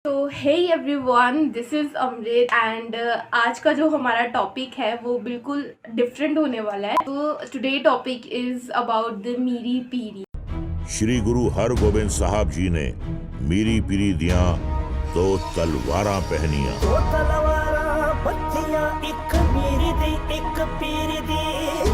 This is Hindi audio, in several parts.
तो hey everyone, this is Amrit and आज का जो हमारा टॉपिक है वो बिल्कुल डिफरेंट होने वाला है। तो today topic is about the Miri Piri. Shri Guru Hargobind साहब जी ने मीरी पीरी दियां दो तलवारां पहनियां। दो तलवारां बत्तियां, एक मीरी दी एक पीरी दी।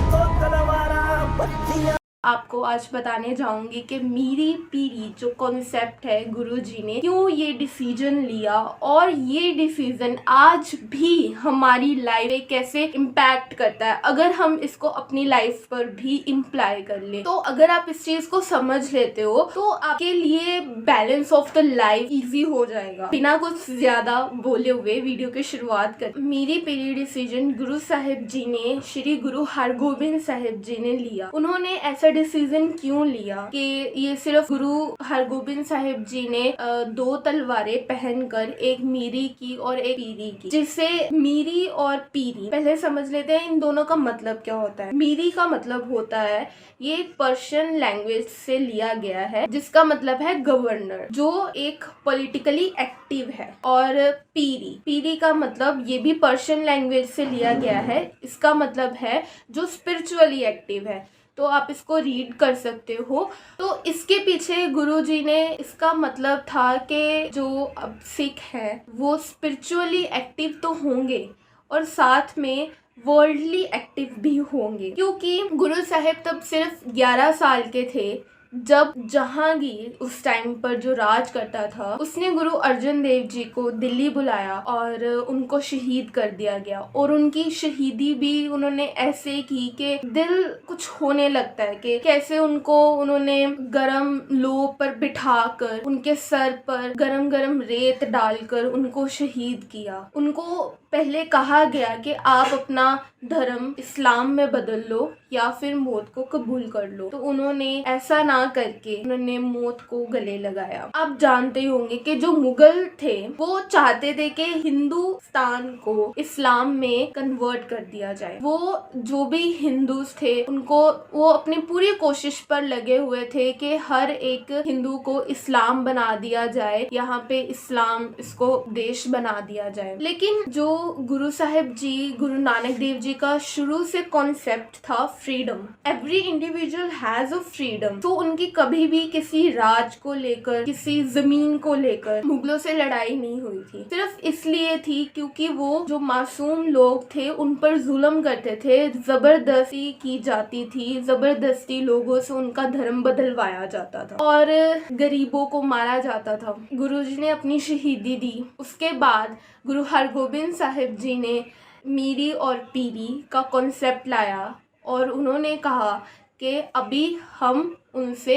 दो तलवारां बत्तियां। आपको आज बताने जाऊंगी कि मीरी पीरी जो कॉन्सेप्ट है, गुरुजी ने क्यों ये डिसीजन लिया और ये डिसीजन आज भी हमारी लाइफ में कैसे इम्पैक्ट करता है अगर हम इसको अपनी लाइफ पर भी इम्प्लाई कर ले। तो अगर आप इस चीज को समझ लेते हो तो आपके लिए balance of the life easy हो जाएगा। बिना कुछ ज्यादा बोले हुए वीडियो की शुरुआत कर। मीरी पीरी डिसीजन गुरु साहिब जी ने, श्री गुरु हरगोबिंद साहिब जी ने लिया। उन्होंने ऐसा डिसीजन क्यों लिया कि ये सिर्फ गुरु हरगोबिंद साहिब जी ने दो तलवारें पहनकर, एक मीरी की और एक पीरी की, जिससे मीरी और पीरी पहले समझ लेते हैं इन दोनों का मतलब क्या होता है। मीरी का मतलब होता है, ये एक पर्शियन लैंग्वेज से लिया गया है जिसका मतलब है गवर्नर, जो एक पॉलिटिकली एक्टिव है। और पीरी का मतलब ये भी पर्शियन लैंग्वेज से लिया गया है, इसका मतलब है जो स्पिरिचुअली एक्टिव है। तो आप इसको रीड कर सकते हो। तो इसके पीछे गुरुजी ने इसका मतलब था कि जो अब सिख हैं वो स्पिरिचुअली एक्टिव तो होंगे और साथ में वर्ल्डली एक्टिव भी होंगे, क्योंकि गुरु साहिब तब सिर्फ 11 साल के थे जब जहांगीर उस टाइम पर जो राज करता था उसने गुरु अर्जन देव जी को दिल्ली बुलाया और उनको शहीद कर दिया गया। और उनकी शहीदी भी उन्होंने ऐसे की कि दिल कुछ होने लगता है कि कैसे उन्होंने गरम लो पर बिठाकर उनके सर पर गरम गरम रेत डालकर उनको शहीद किया। उनको पहले कहा गया कि आप अपना धर्म इस्लाम में बदल लो या फिर मौत को कबूल कर लो। तो उन्होंने ऐसा ना करके उन्होंने मौत को गले लगाया। आप जानते ही होंगे कि जो मुगल थे वो चाहते थे कि हिंदुस्तान को इस्लाम में कन्वर्ट कर दिया जाए। वो जो भी हिंदूज थे उनको वो अपनी पूरी कोशिश पर लगे हुए थे कि हर एक हिंदू को इस्लाम बना दिया जाए, यहाँ पे इस्लाम इसको देश बना दिया जाए। लेकिन जो गुरु साहिब जी, गुरु नानक देव जी का शुरू से कॉन्सेप्ट था freedom. Every individual has a freedom. तो उनकी कभी भी किसी राज को लेकर, किसी जमीन को लेकर मुगलों से लड़ाई नहीं हुई थी। सिर्फ इसलिए थी क्योंकि वो जो मासूम लोग थे उन पर जुल्म करते थे, जबरदस्ती की जाती थी, जबरदस्ती लोगों से उनका धर्म बदलवाया जाता था और गरीबों को मारा जाता था। गुरुजी ने अपनी शहीदी दी। उसके बाद गुरु हरगोबिंद साहिब जी ने मीरी और पीरी का कॉन्सेप्ट लाया और उन्होंने कहा कि अभी हम उनसे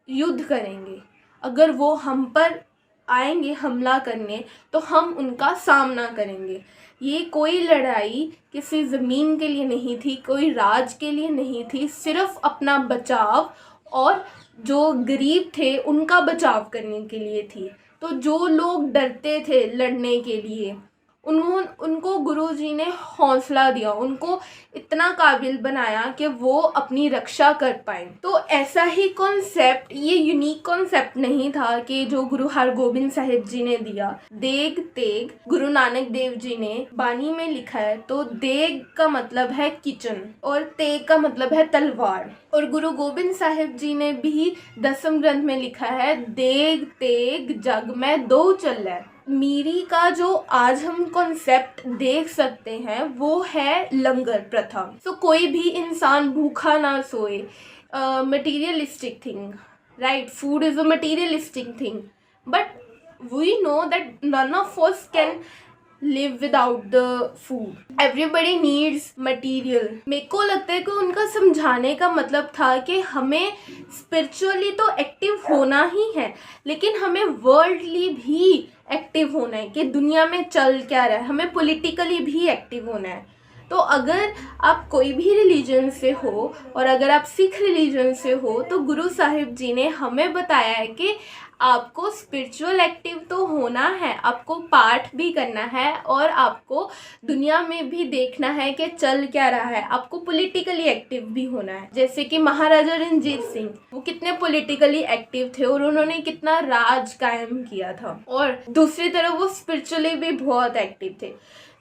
युद्ध करेंगे। अगर वो हम पर आएंगे हमला करने तो हम उनका सामना करेंगे। ये कोई लड़ाई किसी ज़मीन के लिए नहीं थी, कोई राज के लिए नहीं थी, सिर्फ अपना बचाव और जो गरीब थे उनका बचाव करने के लिए थी। तो जो लोग डरते थे लड़ने के लिए उनको गुरुजी ने हौसला दिया, उनको इतना काबिल बनाया कि वो अपनी रक्षा कर पाए। तो ऐसा ही कॉन्सेप्ट, ये यूनिक कॉन्सेप्ट नहीं था कि जो गुरु हरगोबिंद साहिब जी ने दिया। देग तेग गुरु नानक देव जी ने बानी में लिखा है। तो देग का मतलब है किचन और तेग का मतलब है तलवार। और गुरु गोबिंद साहिब जी ने भी 10वें ग्रंथ में लिखा है, देग तेग जग में दो चलै। मीरी का जो आज हम कॉन्सेप्ट देख सकते हैं वो है लंगर प्रथा। तो कोई भी इंसान भूखा ना सोए। Materialistic thing, right? Food is a materialistic thing, but we know that none of us can live without the food. Everybody needs material. मेरे को लगता है कि उनका समझाने का मतलब था कि हमें स्पिरिचुअली तो एक्टिव होना ही है, लेकिन हमें वर्ल्डली भी एक्टिव होना है कि दुनिया में चल क्या रहा है। हमें पॉलिटिकली भी एक्टिव होना है। तो अगर आप कोई भी रिलीजन से हो और अगर आप सिख रिलीजन से हो तो गुरु साहिब जी ने हमें बताया है कि आपको स्पिरिचुअल एक्टिव तो होना है, आपको पाठ भी करना है और आपको दुनिया में भी देखना है कि चल क्या रहा है, आपको पॉलिटिकली एक्टिव भी होना है। जैसे कि महाराजा रणजीत सिंह, वो कितने पॉलिटिकली एक्टिव थे और उन्होंने कितना राज कायम किया था, और दूसरी तरफ वो स्पिरिचुअली भी बहुत एक्टिव थे।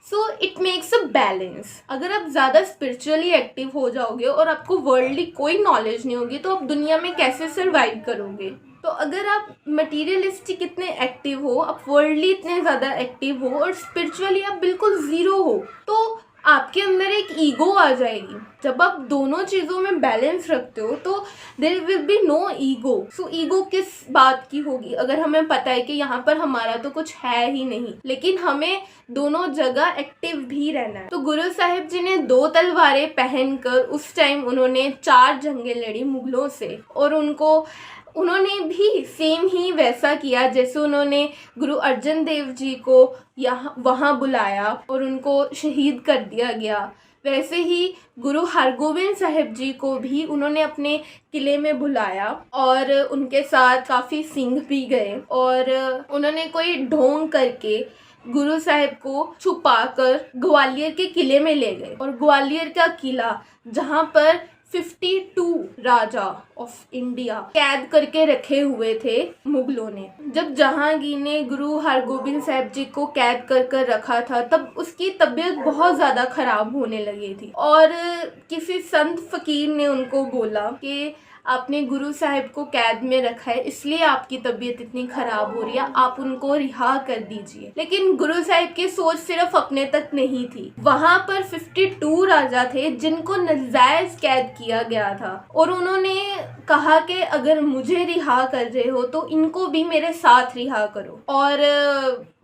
So it makes a balance. अगर आप ज़्यादा स्पिरिचुअली एक्टिव हो जाओगे और आपको वर्ल्डली कोई नॉलेज नहीं होगी तो आप दुनिया में कैसे सर्वाइव करोगे। तो अगर आप मटीरियलिस्टिक इतने एक्टिव हो, आप वर्ल्डली इतने ज़्यादा एक्टिव हो और स्पिरिचुअली आप बिल्कुल ज़ीरो हो, तो आपके अंदर एक ईगो आ जाएगी। जब आप दोनों चीज़ों में बैलेंस रखते हो तो there will be no ego. So ego किस बात की होगी, अगर हमें पता है कि यहाँ पर हमारा तो कुछ है ही नहीं, लेकिन हमें दोनों जगह एक्टिव भी रहना है। तो गुरु साहिब जी ने 2 तलवारें पहनकर उस टाइम उन्होंने 4 जंगें लड़ी मुगलों से, और उन्होंने भी सेम ही वैसा किया जैसे उन्होंने गुरु अर्जन देव जी को वहाँ बुलाया और उनको शहीद कर दिया गया। वैसे ही गुरु हरगोबिंद साहिब जी को भी उन्होंने अपने किले में बुलाया और उनके साथ काफ़ी सिंह भी गए, और उन्होंने कोई ढोंग करके गुरु साहिब को छुपाकर ग्वालियर के किले में ले गए। और ग्वालियर का किला जहाँ पर 52 राजा ऑफ इंडिया कैद करके रखे हुए थे मुगलों ने। जब जहांगीर ने गुरु हरगोबिंद साहिब जी को कैद कर रखा था तब उसकी तबीयत बहुत ज़्यादा ख़राब होने लगी थी, और किसी संत फकीर ने उनको बोला कि आपने गुरु साहिब को कैद में रखा है इसलिए आपकी तबीयत इतनी ख़राब हो रही है, आप उनको रिहा कर दीजिए। लेकिन गुरु साहिब की सोच सिर्फ अपने तक नहीं थी, वहाँ पर 52 राजा थे जिनको नाजायज कैद किया गया था, और उन्होंने कहा कि अगर मुझे रिहा कर रहे हो तो इनको भी मेरे साथ रिहा करो। और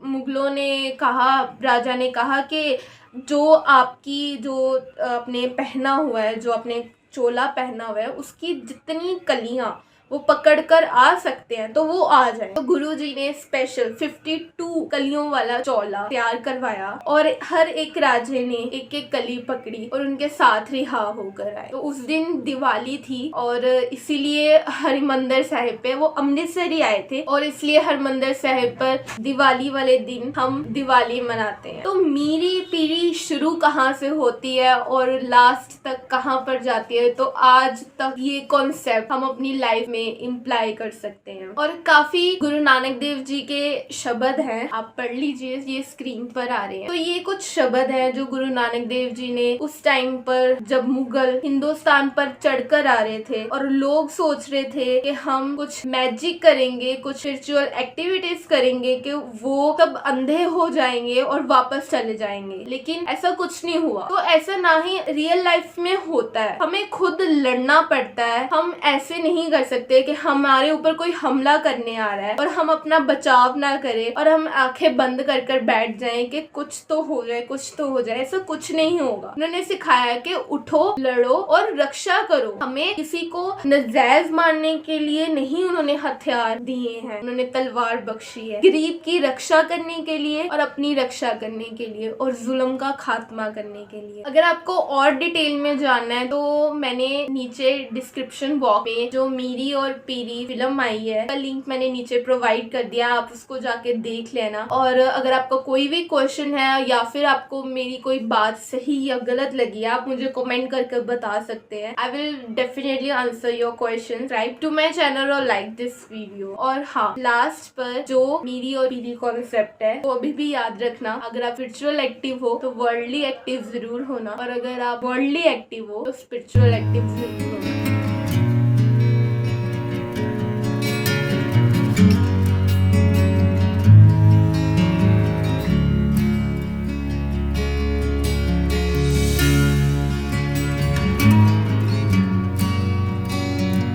मुगलों ने कहा, राजा ने कहा कि जो आपने पहना हुआ है, जो आपने चोला पहना हुआ है, उसकी जितनी कलियां वो पकड़ कर आ सकते हैं तो वो आ जाए। तो गुरुजी ने स्पेशल 52 कलियों वाला चोला तैयार करवाया और हर एक राजे ने एक एक कली पकड़ी और उनके साथ रिहा होकर आए। तो उस दिन दिवाली थी और इसीलिए हरिमंदिर साहिब पे, वो अमृतसर ही आए थे और इसलिए हरिमंदिर साहिब पर दिवाली वाले दिन हम दिवाली मनाते हैं। तो मीरी पीरी शुरू कहाँ से होती है और लास्ट तक कहाँ पर जाती है, तो आज तक ये कॉन्सेप्ट हम अपनी लाइफ में इम्प्लाई कर सकते हैं। और काफी गुरु नानक देव जी के शब्द हैं, आप पढ़ लीजिए, ये स्क्रीन पर आ रहे हैं। तो ये कुछ शब्द हैं जो गुरु नानक देव जी ने उस टाइम पर, जब मुगल हिंदुस्तान पर चढ़कर आ रहे थे और लोग सोच रहे थे कि हम कुछ मैजिक करेंगे, कुछ स्पिरिचुअल एक्टिविटीज करेंगे कि वो सब अंधे हो जाएंगे और वापस चले जाएंगे, लेकिन ऐसा कुछ नहीं हुआ। तो ऐसा ना ही रियल लाइफ में होता है, हमें खुद लड़ना पड़ता है। हम ऐसे नहीं कर सकते कि हमारे ऊपर कोई हमला करने आ रहा है और हम अपना बचाव ना करें और हम आंखें बंद कर कर बैठ जाएं कि कुछ तो हो जाए, कुछ तो हो जाए। ऐसा कुछ नहीं होगा। उन्होंने सिखाया कि उठो, लड़ो और रक्षा करो। हमें किसी को नाजायज मारने के लिए नहीं उन्होंने हथियार दिए हैं, उन्होंने तलवार बख्शी है गरीब की रक्षा करने के लिए और अपनी रक्षा करने के लिए और जुल्म का खात्मा करने के लिए। अगर आपको और डिटेल में जानना है तो मैंने नीचे डिस्क्रिप्शन बॉक्स में जो मीरी और पीरी फिल्म आई है, लिंक मैंने नीचे प्रोवाइड कर दिया, आप उसको जाके देख लेना। और अगर आपका कोई भी क्वेश्चन है या फिर आपको मेरी कोई बात सही या गलत लगी, आप मुझे कमेंट करके बता सकते हैं। I will definitely answer your question. Subscribe to my channel और लाइक दिस वीडियो। और हाँ, लास्ट पर जो मीरी और पीरी कॉन्सेप्ट है वो अभी भी याद रखना, अगर आप स्पिरिचुअल एक्टिव हो तो वर्ल्डली एक्टिव जरूर होना, और अगर आप वर्ल्डली एक्टिव हो तो स्पिरिचुअल एक्टिव जरूर होना।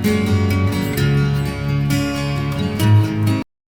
thank you